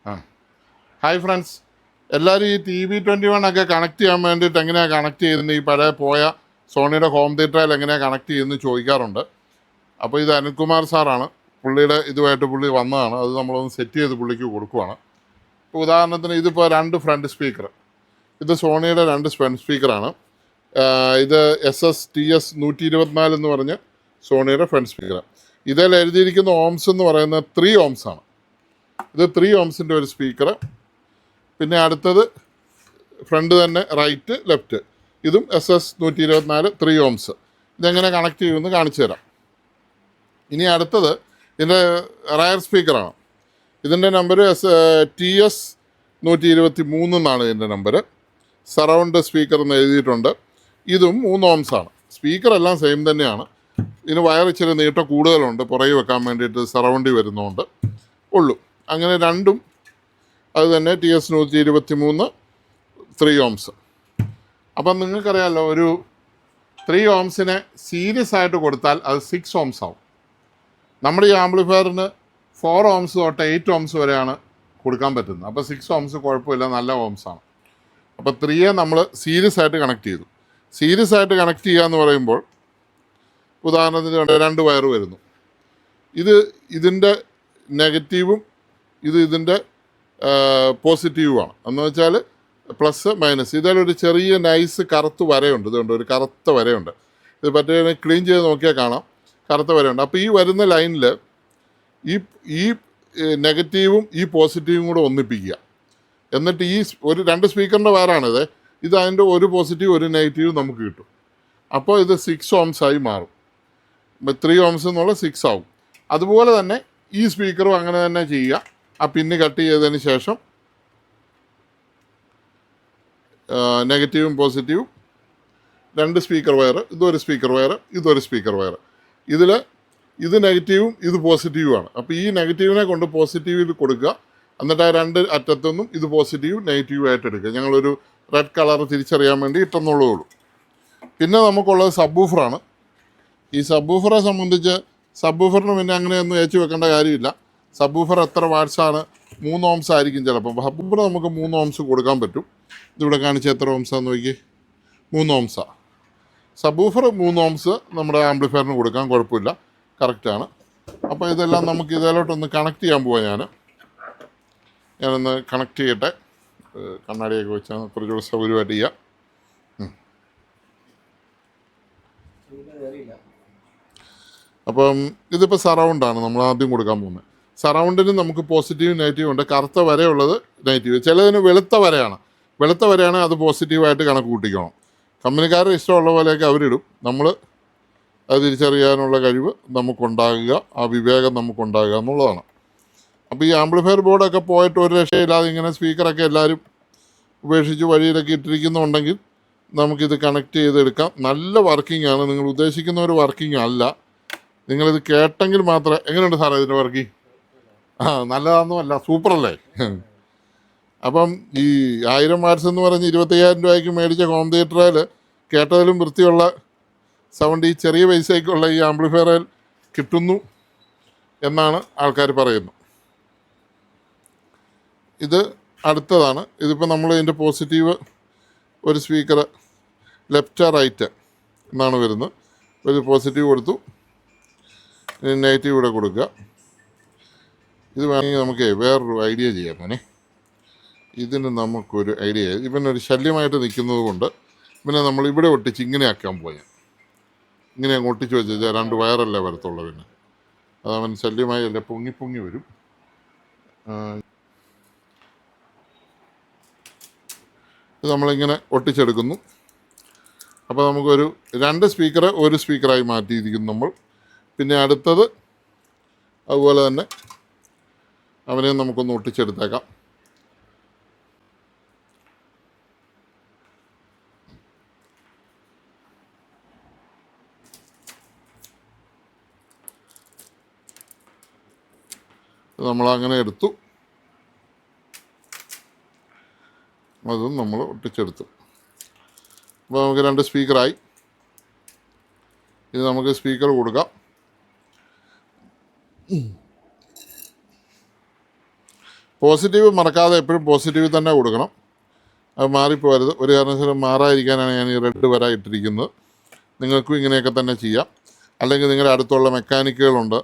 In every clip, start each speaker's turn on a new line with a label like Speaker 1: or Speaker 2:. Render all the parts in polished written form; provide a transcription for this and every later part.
Speaker 1: ആ hi friends, എല്ലാവരും ഈ TV21 ഒക്കെ കണക്ട് ചെയ്യാൻ വേണ്ടിയിട്ട് എങ്ങനെയാണ് കണക്ട് ചെയ്യുന്നത്, ഈ പഴയ പോയ സോണിയുടെ ഹോം തിയേറ്ററിൽ എങ്ങനെയാണ് കണക്ട് ചെയ്യുന്നത് ചോദിക്കാറുണ്ട്. അപ്പോൾ ഇത് അനിൽകുമാർ സാറാണ്, പുള്ളിയുടെ ഇതുമായിട്ട് പുള്ളി വന്നതാണ്. അത് നമ്മളൊന്ന് സെറ്റ് ചെയ്ത് പുള്ളിക്ക് കൊടുക്കുവാണ്. ഇപ്പോൾ ഉദാഹരണത്തിന് ഇതിപ്പോൾ 2 ഫ്രണ്ട് സ്പീക്കർ, ഇത് സോണിയുടെ 2 ഫ്രണ്ട് സ്പീക്കറാണ്. ഇത് SSTS 124 എന്ന് പറഞ്ഞ് സോണിയുടെ ഫ്രണ്ട് സ്പീക്കർ. ഇതിൽ എഴുതിയിരിക്കുന്ന ഓംസ് എന്ന് പറയുന്നത് 3 ഓംസ് ആണ്. ഇത് 3 ഓംസിൻ്റെ ഒരു സ്പീക്കർ. പിന്നെ അടുത്തത് ഫ്രണ്ട് തന്നെ റൈറ്റ് ലെഫ്റ്റ്, ഇതും SS 124 3 ഓംസ്. ഇതെങ്ങനെ കണക്ട് ചെയ്യുമെന്ന് കാണിച്ചു തരാം. ഇനി അടുത്തത് ഇതിൻ്റെ റയർ സ്പീക്കറാണ്. ഇതിൻ്റെ നമ്പർ TS 123 എന്നാണ് ഇതിൻ്റെ നമ്പർ. സറൗണ്ട് സ്പീക്കർ എന്ന് എഴുതിയിട്ടുണ്ട്. ഇതും 3 ഓംസാണ്. സ്പീക്കറെല്ലാം സെയിം തന്നെയാണ്. ഇതിന് വയർ ഇച്ചിരി നീട്ടം കൂടുതലുണ്ട്, പുറകെ വെക്കാൻ വേണ്ടിയിട്ട് സറൗണ്ടിൽ വരുന്നതുകൊണ്ട് ഉള്ളൂ. അങ്ങനെ രണ്ടും അത് തന്നെ TS 123 3 ഓംസ്. അപ്പം നിങ്ങൾക്കറിയാമല്ലോ, ഒരു 3 ഓംസിനെ സീരീസ് ആയിട്ട് കൊടുത്താൽ അത് 6 ഓംസ് ആവും. നമ്മുടെ ഈ ആംപ്ലിഫയറിന് 4 ഓംസ് തൊട്ട് 8 ഓംസ് വരെയാണ് കൊടുക്കാൻ പറ്റുന്നത്. അപ്പോൾ 6 ഓംസ് കുഴപ്പമില്ല, നല്ല ഓംസാണ്. അപ്പോൾ 3യെ നമ്മൾ സീരീസ് ആയിട്ട് കണക്ട് ചെയ്തു. സീരീസ് ആയിട്ട് കണക്ട് ചെയ്യുക എന്ന് പറയുമ്പോൾ ഉദാഹരണത്തിന് 2 വയർ വരുന്നു. ഇതിൻ്റെ നെഗറ്റീവും ഇതിൻ്റെ പോസിറ്റീവുമാണ്. എന്ന് വെച്ചാൽ പ്ലസ് മൈനസ്. ഇതിലൊരു ചെറിയ നൈസ് കറുത്ത് വരയുണ്ട്. ഇതുകൊണ്ട് ഒരു കറുത്ത വരയുണ്ട്. ഇത് പറ്റേ ക്ലീൻ ചെയ്ത് നോക്കിയാൽ കാണാം, കറുത്ത വരയുണ്ട്. അപ്പോൾ ഈ വരുന്ന ലൈനിൽ ഈ നെഗറ്റീവും ഈ പോസിറ്റീവും കൂടെ ഒന്നിപ്പിക്കുക. എന്നിട്ട് ഒരു 2 സ്പീക്കറിൻ്റെ വയറാണിത്. ഇത് അതിൻ്റെ ഒരു പോസിറ്റീവ് ഒരു നെഗറ്റീവ് നമുക്ക് കിട്ടും. അപ്പോൾ ഇത് 6 ഓംസ് ആയി മാറും. 3 ഓംസ് എന്നുള്ള 6 ആവും. അതുപോലെ തന്നെ ഈ സ്പീക്കറും അങ്ങനെ തന്നെ ചെയ്യുക. ആ പിന്ന് കട്ട് ചെയ്തതിന് ശേഷം നെഗറ്റീവും പോസിറ്റീവും 2 സ്പീക്കർ വയർ, ഇതൊരു സ്പീക്കർ വയർ, ഇതൊരു സ്പീക്കർ വയർ. ഇത് നെഗറ്റീവും ഇത് പോസിറ്റീവുമാണ്. അപ്പോൾ ഈ നെഗറ്റീവിനെ കൊണ്ട് പോസിറ്റീവിൽ കൊടുക്കുക. എന്നിട്ട് ആ 2 അറ്റത്തുനിന്നും ഇത് പോസിറ്റീവും നെഗറ്റീവും ആയിട്ട് എടുക്കുക. ഞങ്ങളൊരു റെഡ് കളർ തിരിച്ചറിയാൻ വേണ്ടി ഇട്ടെന്നുള്ളേ ഉള്ളൂ. പിന്നെ നമുക്കുള്ളത് സബ്ബൂഫറാണ്. ഈ സബ്ബൂഫറെ സംബന്ധിച്ച് സബ്ബൂഫറിന് പിന്നെ അങ്ങനെയൊന്നും ഏച്ചു വെക്കേണ്ട കാര്യമില്ല. സബ്ബൂഫർ എത്ര വാട്ട്സാണ്? 3 ഓംസ് ആയിരിക്കും ചിലപ്പോൾ. സബ്ബൂഫർ നമുക്ക് 3 ഓംസ് കൊടുക്കാൻ പറ്റും. ഇതിവിടെ കാണിച്ച എത്ര ഓംസാന്ന് നോക്കി, 3 ഓംസാണ്. സബ്ബൂഫർ 3 ഓംസ് നമ്മുടെ ആംപ്ലിഫയറിന് കൊടുക്കാൻ കുഴപ്പമില്ല, കറക്റ്റാണ്. അപ്പോൾ ഇതെല്ലാം നമുക്ക് ഇതിലോട്ടൊന്ന് കണക്ട് ചെയ്യാൻ പോവാം. ഞാനൊന്ന് കണക്ട് ചെയ്യട്ടെ. കണ്ണാടിയൊക്കെ വെച്ചാൽ കുറച്ചുകൂടെ സൗകര്യമായിട്ട് ചെയ്യാം. അപ്പം ഇതിപ്പോൾ സറൗണ്ടാണ് നമ്മൾ ആദ്യം കൊടുക്കാൻ പോകുന്നത്. സറൗണ്ടിന് നമുക്ക് പോസിറ്റീവ് നെഗറ്റീവ് ഉണ്ട്. കറുത്ത വരയുള്ളത് നെഗറ്റീവ്, ചിലതിന് വെളുത്ത വരയാണ്. വെളുത്ത വരയാണ് അത് പോസിറ്റീവായിട്ട് കണക്ക് കൂട്ടിക്കണം. കമ്പനിക്കാരുടെ ഇഷ്ടമുള്ള പോലെയൊക്കെ അവരിടും. നമ്മൾ അത് തിരിച്ചറിയാനുള്ള കഴിവ് നമുക്കുണ്ടാകുക, ആ വിവേകം നമുക്കുണ്ടാകുക എന്നുള്ളതാണ്. അപ്പോൾ ഈ ആംപ്ലിഫയർ ബോർഡൊക്കെ പോയിട്ട് ഒരു രക്ഷയില്ലാതെ ഇങ്ങനെ സ്പീക്കറൊക്കെ എല്ലാവരും ഉപേക്ഷിച്ച് വഴിയിലൊക്കെ ഇട്ടിരിക്കുന്നുണ്ടെങ്കിൽ നമുക്കിത് കണക്ട് ചെയ്തെടുക്കാം. നല്ല വർക്കിംഗ് ആണ്. നിങ്ങൾ ഉദ്ദേശിക്കുന്ന ഒരു വർക്കിംഗ് അല്ല. നിങ്ങളിത് കേട്ടെങ്കിൽ മാത്രമേ. എങ്ങനെയുണ്ട് സാറേ ഇതിൻ്റെ വർക്കിംഗ്? നല്ലതാണെന്നും അല്ല, സൂപ്പറല്ലേ? അപ്പം ഈ 1000 വാട്ട്സ് എന്ന് പറഞ്ഞ് 25,000 രൂപയ്ക്ക് മേടിച്ച ഹോം തിയേറ്ററിൽ കേട്ടതിലും വൃത്തിയുള്ള സൗണ്ട് ഈ ചെറിയ പൈസയ്ക്കുള്ള ഈ ആംപ്ലിഫയറിൽ കിട്ടുന്നു എന്നാണ് ആൾക്കാർ പറയുന്നത്. ഇത് അടുത്തതാണ്. ഇതിപ്പോൾ നമ്മൾ ഇതിൻ്റെ പോസിറ്റീവ് ഒരു സ്പീക്കർ ലെഫ്റ്റ് റൈറ്റ് എന്നാണ് വരുന്നത്. ഒരു പോസിറ്റീവ് കൊടുത്തു, നെഗറ്റീവ് ഇവിടെ കൊടുക്കുക. ഇത് വേണമെങ്കിൽ നമുക്ക് വേറൊരു ഐഡിയ ചെയ്യാം. ഇതിന് നമുക്കൊരു ഐഡിയ, ഇവനൊരു ശല്യമായിട്ട് നിൽക്കുന്നത് കൊണ്ട് പിന്നെ നമ്മൾ ഇവിടെ ഒട്ടിച്ച് ഇങ്ങനെ ആക്കാൻ പോയാൽ, ഇങ്ങനെ അങ്ങ് ഒട്ടിച്ച് വെച്ചാൽ 2 വയറല്ലേ വരത്തുള്ളൂ. പിന്നെ അതവൻ ശല്യമായി അല്ലേ പൊങ്ങി വരും. ഇത് നമ്മളിങ്ങനെ ഒട്ടിച്ചെടുക്കുന്നു. അപ്പോൾ നമുക്കൊരു 2 സ്പീക്കർ ഒരു സ്പീക്കറായി മാറ്റിയിരിക്കുന്നു നമ്മൾ. പിന്നെ അടുത്തത് അതുപോലെ തന്നെ അവനെ നമുക്കൊന്ന് ഒട്ടിച്ചെടുത്തേക്കാം. നമ്മളങ്ങനെ എടുത്തു, അതും നമ്മൾ ഒട്ടിച്ചെടുത്തു. അപ്പോൾ നമുക്ക് 2 സ്പീക്കറായി. ഇത് നമുക്ക് സ്പീക്കർ കൊടുക്കാം. പോസിറ്റീവ് മറക്കാതെ എപ്പോഴും പോസിറ്റീവ് തന്നെ കൊടുക്കണം. അത് മാറിപ്പോകരുത്. ഒരു കാരണവശാലും മാറാതിരിക്കാനാണ് ഞാൻ ഈ റെഡ് വര ഇട്ടിരിക്കുന്നത്. നിങ്ങൾക്കും ഇങ്ങനെയൊക്കെ തന്നെ ചെയ്യാം. അല്ലെങ്കിൽ നിങ്ങളുടെ അടുത്തുള്ള മെക്കാനിക്കുകളുണ്ട്,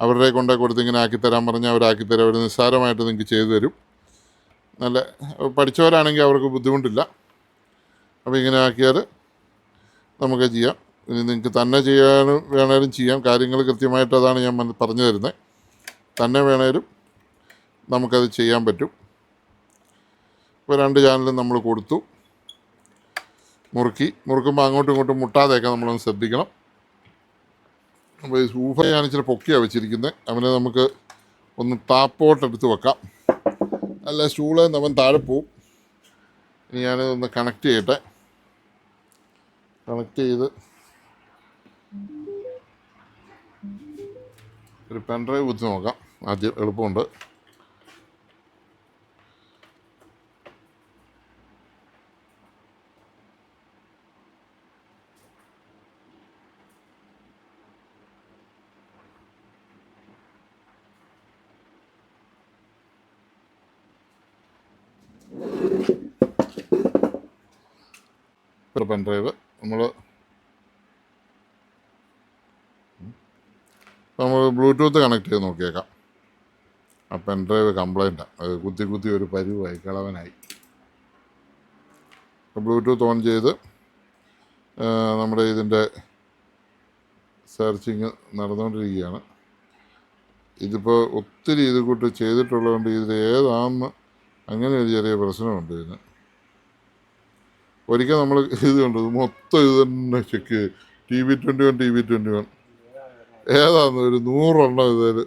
Speaker 1: അവരുടെ കൊണ്ടേ കൊടുത്ത് ഇങ്ങനെ ആക്കിത്തരാൻ പറഞ്ഞാൽ അവരാക്കിത്തരാം. അവർ നിസ്സാരമായിട്ട് നിങ്ങൾക്ക് ചെയ്തു തരും. നല്ല പഠിച്ചവരാണെങ്കിൽ അവർക്ക് ബുദ്ധിമുട്ടില്ല. അപ്പോൾ ഇങ്ങനെ ആക്കിയാൽ നമുക്ക് ചെയ്യാം. ഇനി നിങ്ങൾക്ക് തന്നെ ചെയ്യാനും വേണേലും ചെയ്യാം. കാര്യങ്ങൾ കൃത്യമായിട്ട് അതാണ് ഞാൻ പറഞ്ഞു തരുന്നത്. തന്നെ വേണേലും നമുക്കത് ചെയ്യാൻ പറ്റും. ഇപ്പോൾ 2 ചാനലും നമ്മൾ കൊടുത്തു, മുറുക്കുമ്പോൾ അങ്ങോട്ടും ഇങ്ങോട്ടും മുട്ടാതെയൊക്കെ നമ്മളൊന്ന് ശ്രദ്ധിക്കണം. അപ്പോൾ ഈ സൂഫ ഞാൻ ഇച്ചിരി പൊക്കിയാണ് വെച്ചിരിക്കുന്നത്. അവനെ നമുക്ക് ഒന്ന് താപ്പോട്ടെടുത്ത് വെക്കാം, അല്ല സ്റ്റൂളിൽ നിന്ന് അവൻ താഴെ പോവും. ഇനി ഞാനിതൊന്ന് കണക്ട് ചെയ്യട്ടെ. കണക്ട് ചെയ്ത് ഒരു പെൻഡ്രൈവ് കുത്തി നോക്കാം ആദ്യം, എളുപ്പമുണ്ട്. പെൻഡ്രൈവ് നമ്മൾ ബ്ലൂടൂത്ത് കണക്ട് ചെയ്ത് നോക്കിയേക്കാം. ആ പെൻഡ്രൈവ് കംപ്ലൈൻറ്റാണ്, അത് കുത്തി ഒരു പരുവായി കിളവനായി. ബ്ലൂടൂത്ത് ഓൺ ചെയ്ത് നമ്മുടെ ഇതിൻ്റെ സെർച്ചിങ് നടന്നുകൊണ്ടിരിക്കുകയാണ്. ഇതിപ്പോൾ ഒത്തിരി ഇത് കൂട്ട് ചെയ്തിട്ടുള്ളതുകൊണ്ട് ഇതിൽ ഏതാണെന്ന് അങ്ങനെ ഒരു ചെറിയ പ്രശ്നമുണ്ട് ഇതിന്. ഒരിക്കൽ നമ്മൾ ഇത് കണ്ടത് മൊത്തം ഇത് തന്നെ ചെക്ക് ചെയ്ത് TV21 ഏതാന്ന് ഒരു 100 എണ്ണം ഇതിൽ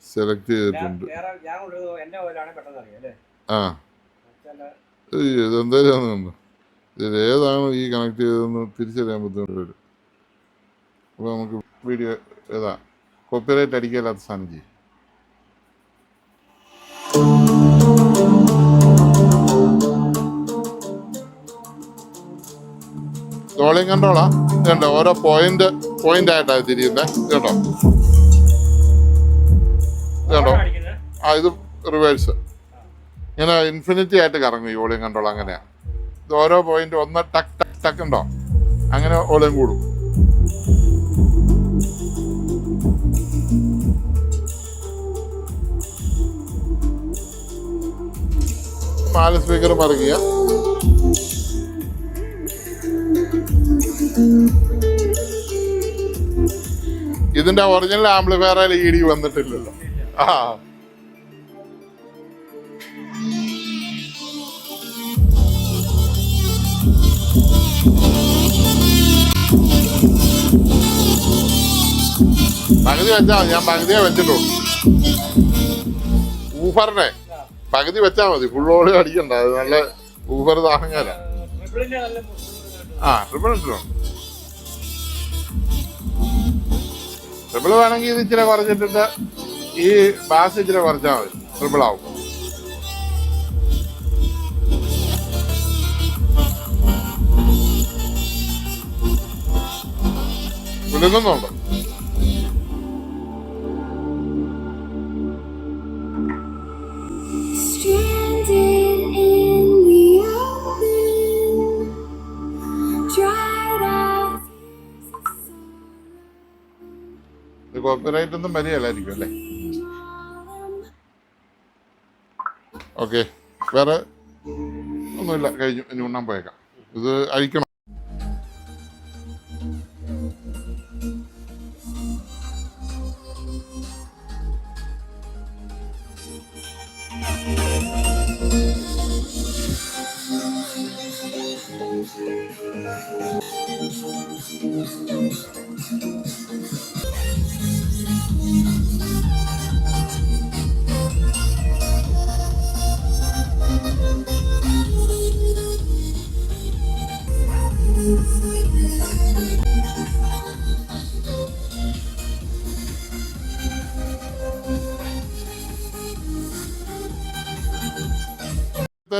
Speaker 1: സെലക്ട് ചെയ്തിട്ടുണ്ട്. ആ ഇതെന്തായാലും കണ്ടു, ഇതിൽ ഏതാണ് ഈ കണക്ട് ചെയ്തതെന്ന് തിരിച്ചറിയാൻ ബുദ്ധിമുട്ട് വരും. അപ്പോൾ നമുക്ക് വീഡിയോ ഏതാ കോപ്പിറൈറ്റ് അടിക്കാത്ത സാധനം ചെയ്യും. റോളിംഗ് കൺട്രോളാ ഇതുണ്ടോ, ഓരോ പോയിന്റ് ആയിട്ടാണ് തിരിയുന്നത്. ഇതുണ്ടോ ഇതുണ്ടോ, ആ ഇത് റിവേഴ്സ് ഇങ്ങനെ ഇൻഫിനിറ്റി ആയിട്ട് കറങ്ങും ഈ വോളിയം കൺട്രോൾ. അങ്ങനെയാണ് ഇത് ഓരോ പോയിന്റ് ഒന്ന് ടക്ക് ടക്ക് ടക്ക് ഉണ്ടോ, അങ്ങനെ വോളിയം കൂടും. നാല് സ്പീക്കർ മറിക്കുക. ഇതിന്റെ ഒറിജിനൽ ആംപ്ലിഫയറിൽ ED വന്നിട്ടില്ലല്ലോ. ആ പകുതി വെച്ചാൽ മതി, ഞാൻ പകുതിയെ വെച്ചിട്ടുള്ളൂ. ഊഫറിനെ പകുതി വെച്ചാൽ മതി, ഫുള്ളോട് അടിക്കണ്ട. അത് നല്ല ഊഫർ താങ്ങാല. ആ ട്രിപ്പിൾ ഇട്ടിട്ടുണ്ട്. ട്രിപ്പിൾ വേണമെങ്കിൽ ഇത് ഇച്ചിരി കുറച്ചിട്ടിട്ട് ഈ ബാസ് ഇച്ചിരി കുറച്ചാൽ മതി, ട്രിപ്പിൾ ആവും. വിടുന്നുണ്ട്. കോപ്പിറൈറ്റ് ഒന്നും വരികയല്ലായിരിക്കും അല്ലേ? ഓക്കെ, വേറെ ഒന്നുമില്ല, കഴിഞ്ഞു. ഇനി ഉണ്ണാൻ പോയേക്കാം. ഇത് അഴിക്കണം.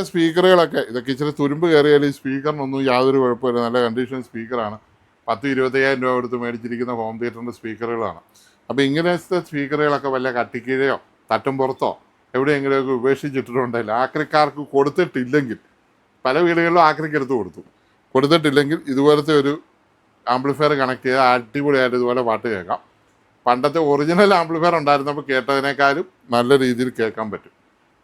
Speaker 1: സ്പീക്കറുകളൊക്കെ ഇതൊക്കെ ഇച്ചിരി തുരുമ്പ് കയറിയാൽ ഈ സ്പീക്കറിനൊന്നും യാതൊരു കുഴപ്പമില്ല. നല്ല കണ്ടീഷൻ സ്പീക്കറാണ്. 10-25,000 രൂപ കൊടുത്ത് മേടിച്ചിരിക്കുന്ന ഹോം തിയേറ്ററിൻ്റെ സ്പീക്കറുകളാണ്. അപ്പോൾ ഇങ്ങനത്തെ സ്പീക്കറുകളൊക്കെ വല്ല കട്ടിക്കീഴയോ തട്ടും പുറത്തോ എവിടെയെങ്കിലുമൊക്കെ ഉപേക്ഷിച്ചിട്ടുണ്ടെങ്കിൽ ആക്രിക്കാർക്ക് കൊടുത്തിട്ടില്ലെങ്കിൽ, പല വീടുകളിലും ആക്രിക്ക് എടുത്ത് കൊടുത്തിട്ടില്ലെങ്കിൽ ഇതുപോലത്തെ ഒരു ആംപ്ലിഫയർ കണക്ട് ചെയ്ത് അടിപൊളിയായിട്ട് ഇതുപോലെ പാട്ട് കേൾക്കാം. പണ്ടത്തെ ഒറിജിനൽ ആംപ്ലിഫയർ ഉണ്ടായിരുന്നപ്പോൾ കേട്ടതിനേക്കാളും നല്ല രീതിയിൽ കേൾക്കാൻ പറ്റും.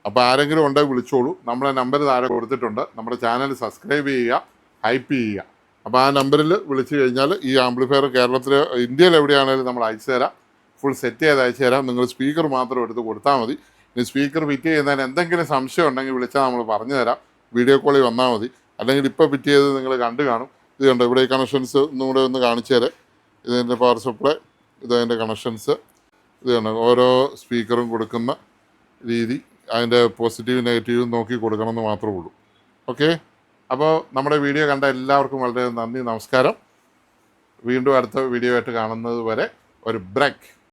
Speaker 1: അപ്പോൾ ആരെങ്കിലും ഉണ്ടെങ്കിൽ വിളിച്ചോളൂ. നമ്മളെ നമ്പർ താഴെ കൊടുത്തിട്ടുണ്ട്. നമ്മുടെ ചാനൽ സബ്സ്ക്രൈബ് ചെയ്യുക, ഹൈപ്പ് ചെയ്യുക. അപ്പോൾ ആ നമ്പറിൽ വിളിച്ചു കഴിഞ്ഞാൽ ഈ ആംപ്ലിഫയർ കേരളത്തിൽ, ഇന്ത്യയിൽ എവിടെയാണെങ്കിലും നമ്മൾ അയച്ചു തരാം. ഫുൾ സെറ്റ് ചെയ്ത് അയച്ചു തരാം. നിങ്ങൾ സ്പീക്കർ മാത്രം എടുത്ത് കൊടുത്താൽ മതി. ഇനി സ്പീക്കർ ഫിറ്റ് ചെയ്യുന്നതിന് എന്തെങ്കിലും സംശയം ഉണ്ടെങ്കിൽ വിളിച്ചാൽ നമ്മൾ പറഞ്ഞു തരാം. വീഡിയോ കോളിൽ വന്നാൽ മതി. അല്ലെങ്കിൽ ഇപ്പോൾ ഫിറ്റ് ചെയ്ത് നിങ്ങൾ കണ്ടു കാണും. ഇത് കണ്ടോ, ഇവിടെ ഈ കണക്ഷൻസ് ഒന്നും കൂടെ ഒന്ന് കാണിച്ചു തരാം. ഇതിൻ്റെ പവർ സപ്ലൈ, ഇതതിൻ്റെ കണക്ഷൻസ്, ഇത് കണ്ടോ, ഓരോ സ്പീക്കറും കൊടുക്കുന്ന രീതി, അതിൻ്റെ പോസിറ്റീവ് നെഗറ്റീവും നോക്കി കൊടുക്കണമെന്ന് മാത്രമേ ഉള്ളൂ. ഓക്കെ, അപ്പോൾ നമ്മുടെ വീഡിയോ കണ്ട എല്ലാവർക്കും വളരെ നന്ദി, നമസ്കാരം. വീണ്ടും അടുത്ത വീഡിയോ ആയിട്ട് കാണുന്നത് വരെ ഒരു ബ്രേക്ക്.